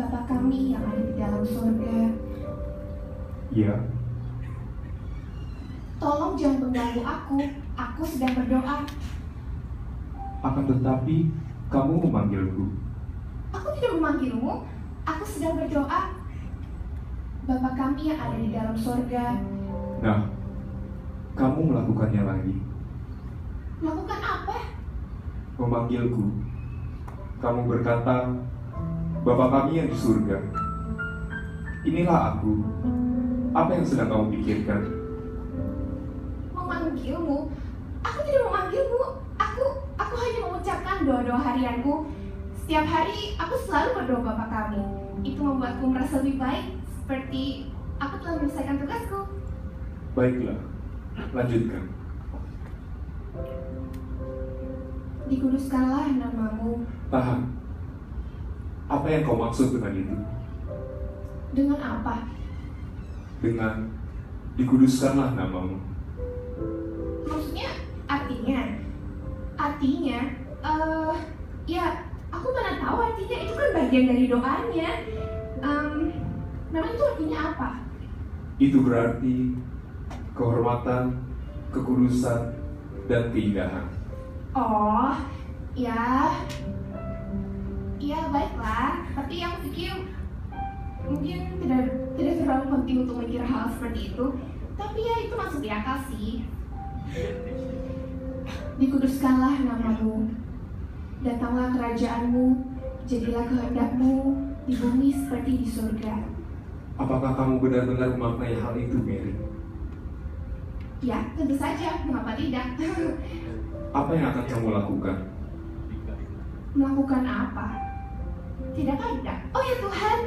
Bapa kami yang ada di dalam surga. Iya. Tolong jangan mengganggu aku sedang berdoa. Akan tetapi, kamu memanggilku. Aku tidak memanggilmu, aku sedang berdoa. Bapa kami yang ada di dalam surga. Nah, kamu melakukannya lagi. Melakukan apa? Memanggilku. Kamu berkata, Bapa kami yang di surga. Inilah aku. Apa yang sedang kamu pikirkan? Memanggilmu? Aku tidak memanggilmu. Aku hanya mengucapkan doa-doa harianku. Setiap hari aku selalu berdoa Bapa kami. Itu membuatku merasa lebih baik, seperti aku telah menyelesaikan tugasku. Baiklah, lanjutkan. Dikuduskanlah namamu. Tahan. Apa yang kau maksud dengan itu? Dengan apa? Dengan dikuduskanlah namamu. Maksudnya artinya? Ya aku mana tahu artinya, itu kan bagian dari doanya. Memang itu artinya apa? Itu berarti kehormatan, kekudusan, dan keindahan. Oh, ya baiklah. Tapi aku pikir mungkin tidak terlalu penting untuk mikir hal seperti itu. Tapi ya itu masuk di akal sih. Dikuduskanlah namamu. Datanglah kerajaanmu. Jadilah kehendakmu di bumi seperti di surga. Apakah kamu benar-benar memaknai hal itu, Mary? Ya, tentu saja. Mengapa tidak? Apa yang akan kamu lakukan? Melakukan apa? Tidak ada. Oh ya Tuhan,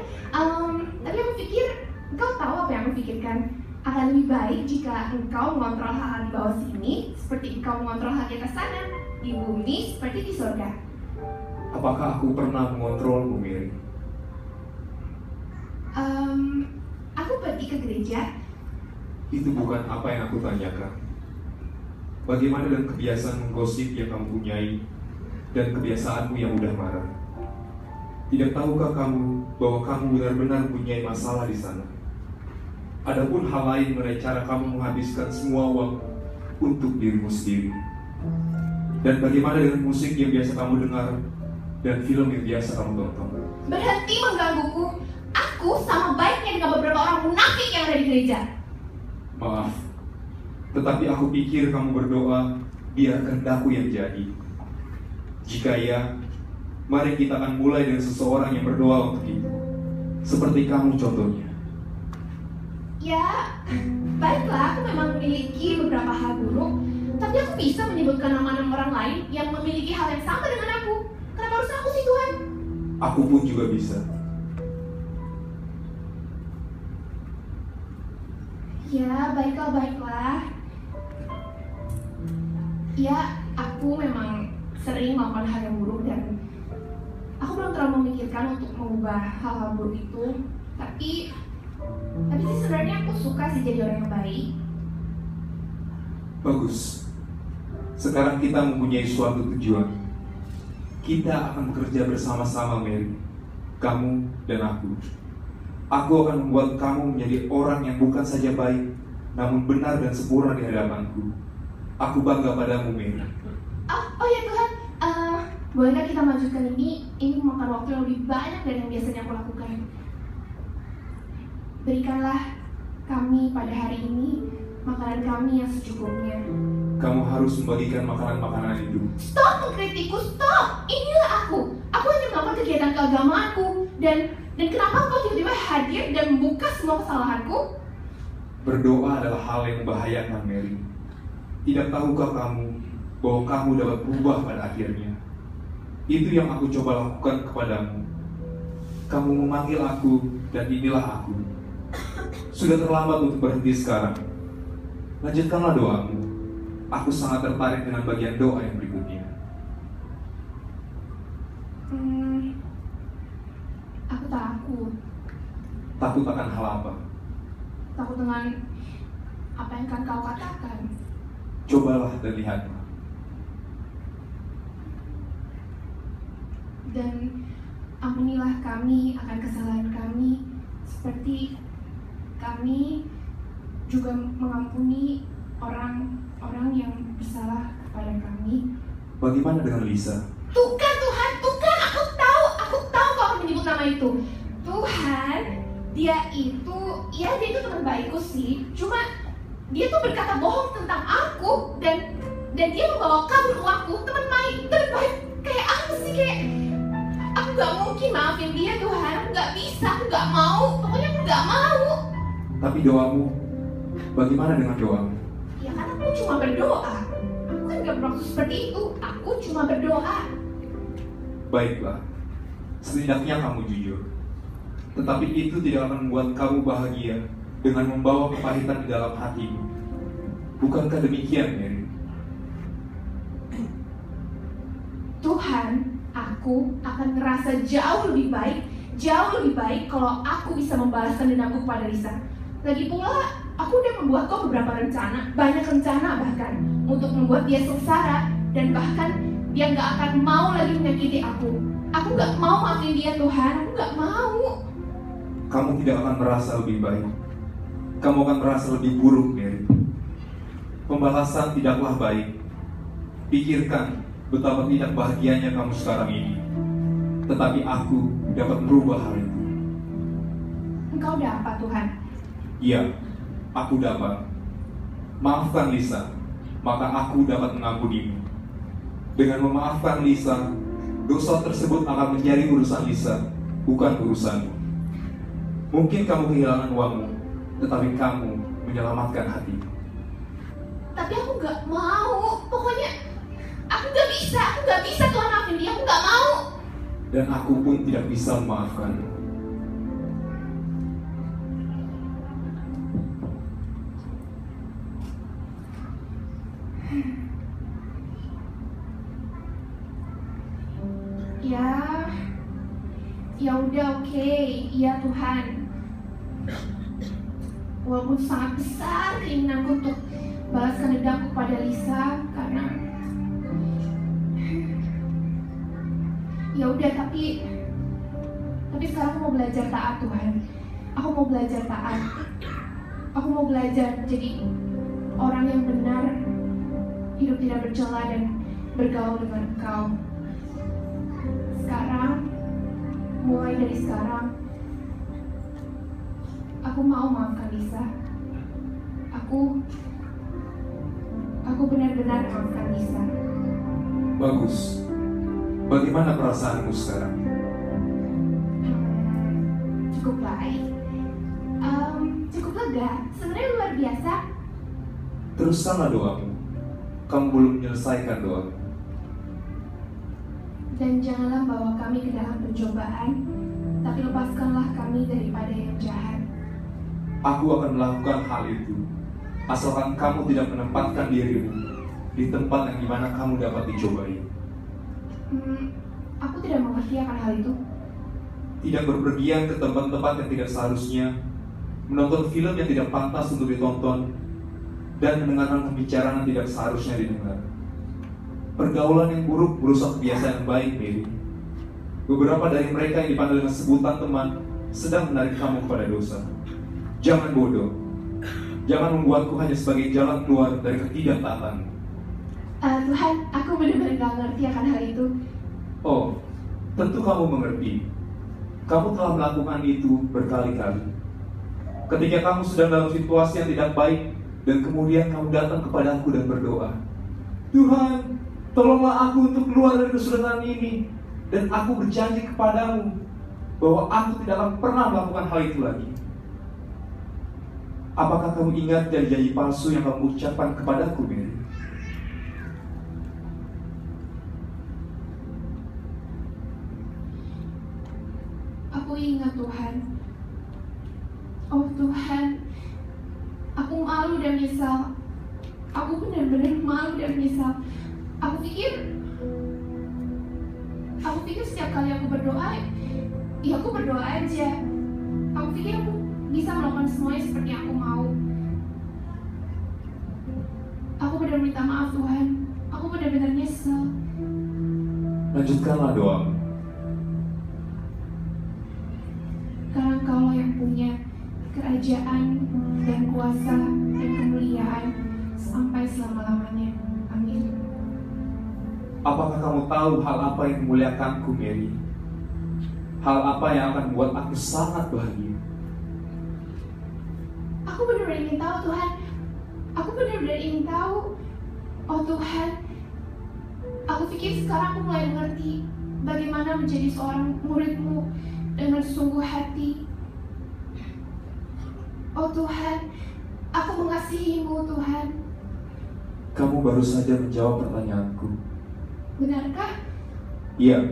tapi aku pikir engkau tahu apa yang aku pikirkan. Akan lebih baik jika engkau mengontrol hal-hal di bawah sini seperti engkau mengontrol hal di atas sana, di bumi seperti di surga. Apakah aku pernah mengontrolmu, Mary? Aku pergi ke gereja. Itu bukan apa yang aku tanyakan. Bagaimana dengan kebiasaan menggosip yang kamu punyai dan kebiasaanmu yang mudah marah? Tidak tahukah kamu bahwa kamu benar-benar mempunyai masalah di sana? Adapun hal lain mengenai cara kamu menghabiskan semua uang untuk dirimu sendiri. Dan bagaimana dengan musik yang biasa kamu dengar dan film yang biasa kamu tonton? Berhenti menggangguku. Aku sama baiknya dengan beberapa orang munafik yang ada di gereja. Maaf, tetapi aku pikir kamu berdoa biar kehendakku yang jadi. Jika ya, mari kita akan mulai dengan seseorang yang berdoa untuk itu. Seperti kamu contohnya. Ya, baiklah, aku memang memiliki beberapa hal buruk, tapi aku bisa menyebutkan nama-nama orang lain yang memiliki hal yang sama dengan aku. Kenapa harus aku sih Tuhan? Aku pun juga bisa. Ya, baiklah. Ya, aku memang sering melakukan hal yang buruk dan aku belum terlalu memikirkan untuk mengubah hal-hal buruk itu. Tapi sih sebenarnya aku suka sih jadi orang yang baik. Bagus. Sekarang kita mempunyai suatu tujuan. Kita akan bekerja bersama-sama, Mary. Kamu dan aku. Aku akan membuat kamu menjadi orang yang bukan saja baik, namun benar dan sempurna di hadapanku. Aku bangga padamu, Mary. Oh ya Tuhan, bolehkah kita lanjutkan ini? Ini memakan waktu yang lebih banyak dari yang biasanya aku lakukan. Berikanlah kami pada hari ini makanan kami yang secukupnya. Kamu harus membagikan makanan-makanan itu. Stop mengkritikku, stop! Inilah aku. Aku hanya melakukan kegiatan keagamaanku. Dan kenapa kau tiba-tiba hadir dan membuka semua kesalahanku? Berdoa adalah hal yang membahayakan, Mary. Tidak tahukah kamu bahwa kamu dapat berubah pada akhirnya? Itu yang aku coba lakukan kepadamu. Kamu memanggil aku, dan inilah aku. Sudah terlambat untuk berhenti sekarang. Lanjutkanlah doamu. Aku sangat tertarik dengan bagian doa yang berikutnya. Aku takut. Takut akan hal apa? Takut dengan apa yang akan kau katakan. Cobalah dan lihatlah. Dan ampunilah kami akan kesalahan kami, seperti kami juga mengampuni orang-orang yang bersalah kepada kami. Bagaimana dengan Lisa? Tuh kan Tuhan, aku tahu kau menyebut nama itu. Tuhan, dia itu teman baikku sih. Cuma dia tuh berkata bohong tentang aku dan dia membawa kabur uangku. Teman baik kayak aku sih, kayak aku gak mungkin maafin dia Tuhan. Aku gak bisa, aku gak mau. Pokoknya aku gak mau. Tapi doamu, bagaimana dengan doamu? Ya kan aku cuma berdoa. Aku kan gak bermaksud seperti itu. Aku cuma berdoa. Baiklah, setidaknya kamu jujur. Tetapi itu tidak akan membuat kamu bahagia dengan membawa kepahitan di dalam hatimu. Bukankah demikian, Mary? Tuhan, aku akan ngerasa jauh lebih baik kalau aku bisa membalaskan dendamku kepada Lisa. Lagi pula, aku udah membuat kau beberapa rencana, banyak rencana bahkan, untuk membuat dia sengsara, dan bahkan dia gak akan mau lagi menyakiti aku. Aku gak mau maafin dia Tuhan, aku gak mau. Kamu tidak akan merasa lebih baik. Kamu akan merasa lebih buruk, Mary. Pembalasan tidaklah baik. Pikirkan betapa tidak bahagianya kamu sekarang ini. Tetapi aku dapat merubah hal itu. Engkau dapat, Tuhan? Iya, aku dapat. Maafkan Lisa, maka aku dapat mengampunimu. Dengan memaafkan Lisa, dosa tersebut akan menjadi urusan Lisa, bukan urusanmu. Mungkin kamu kehilangan uangmu, tetapi kamu menyelamatkan hati. Tapi aku gak mau. Pokoknya aku gak bisa Tuhan maafin dia, aku gak mau. Dan aku pun tidak bisa memaafkan. Ya udah, oke. Iya Tuhan. Walaupun sangat besar keinginanku untuk balaskan dendamku pada Lisa, karena ya udah, tapi sekarang aku mau belajar taat, Tuhan. Aku mau belajar taat. Aku mau belajar jadi orang yang benar, hidup tidak bercela dan bergaul dengan Engkau. Mulai dari sekarang, aku mau maafkan Lisa. Aku benar-benar maafkan Lisa. Bagus. Bagaimana perasaanmu sekarang? Cukup baik. Cukup lega. Sebenarnya luar biasa. Teruskanlah doamu. Kamu belum menyelesaikan doamu. Dan janganlah bawa kami ke dalam pencobaan, tapi lepaskanlah kami daripada yang jahat. Aku akan melakukan hal itu, asalkan kamu tidak menempatkan dirimu di tempat yang dimana kamu dapat dicobai. Aku tidak mengerti akan hal itu. Tidak berpergian ke tempat-tempat yang tidak seharusnya, menonton film yang tidak pantas untuk ditonton, dan mendengarkan pembicaraan yang tidak seharusnya didengar. Pergaulan yang buruk merusak kebiasaan yang baik, Mary. Beberapa dari mereka yang dipanggil dengan sebutan teman sedang menarik kamu kepada dosa. Jangan bodoh. Jangan membuatku hanya sebagai jalan keluar dari ketidaktaatan. Tuhan, aku benar-benar gak ngerti akan hal itu. Oh, tentu kamu mengerti. Kamu telah melakukan itu berkali-kali. Ketika kamu sedang dalam situasi yang tidak baik, dan kemudian kamu datang kepadaku dan berdoa, Tuhan, tolonglah aku untuk keluar dari kesulitan ini. Dan aku berjanji kepadamu bahwa aku tidak akan pernah melakukan hal itu lagi. Apakah kamu ingat janji-janji palsu yang kamu ucapkan kepadaku, Mary? Aku ingat, Tuhan. Oh Tuhan, aku malu dan menyesal. Aku benar-benar malu dan menyesal. Aku pikir setiap kali aku berdoa, ya aku berdoa aja. Aku pikir aku bisa melakukan semuanya seperti yang aku mau. Aku benar-benar minta maaf, Tuhan. Aku benar-benar nyesel. Lanjutkanlah doamu. punya kerajaan dan kuasa dan kemuliaan sampai selama-lamanya. Amin. Apakah kamu tahu hal apa yang memuliakanku, Mary? Hal apa yang akan membuat aku sangat bahagia? Aku benar-benar ingin tahu, Tuhan. Aku benar-benar ingin tahu. Oh Tuhan, aku pikir sekarang aku mulai mengerti bagaimana menjadi seorang murid-Mu dengan sungguh hati. Oh Tuhan, aku mengasihi-Mu, Tuhan. Kamu baru saja menjawab pertanyaanku. Benarkah? Iya,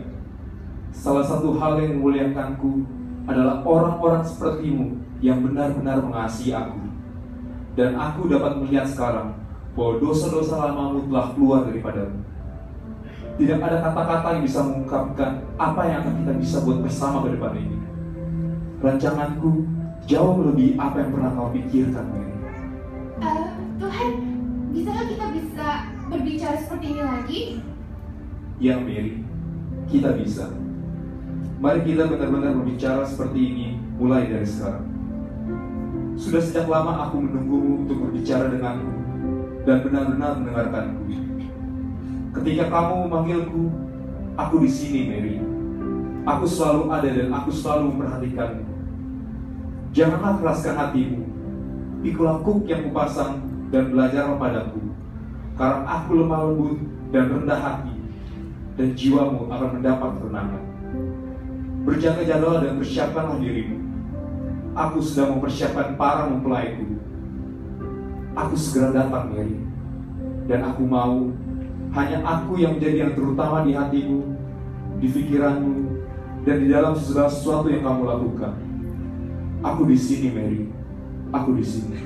salah satu hal yang memuliakanku adalah orang-orang sepertimu yang benar-benar mengasihi aku. Dan aku dapat melihat sekarang bahwa dosa-dosa lamamu telah keluar daripadamu. Tidak ada kata-kata yang bisa mengungkapkan apa yang akan kita bisa buat bersama ke depan ini. Rancanganku jauh melebihi apa yang pernah kau pikirkan, Mary. Tuhan, bisakah kita bisa berbicara seperti ini lagi? Ya, Mary, kita bisa. Mari kita benar-benar berbicara seperti ini mulai dari sekarang. Sudah sejak lama aku menunggumu untuk berbicara denganku dan benar-benar mendengarkanku. Ketika kamu memanggilku, aku di sini, Mary. Aku selalu ada dan aku selalu memperhatikanmu. Janganlah keraskan hatimu. Pikulah kuk yang kupasang dan belajarlah padaku, karena aku lemah lembut dan rendah hati, dan jiwamu akan mendapat ketenangan. Berjaga-jagalah dan persiapkanlah dirimu. Aku sedang mempersiapkan para mempelaiku. Aku segera datang, Mary. Dan aku mau hanya aku yang menjadi yang terutama di hatimu, di pikiranmu, dan di dalam segala sesuatu yang kamu lakukan. Aku di sini, Mary. Aku di sini.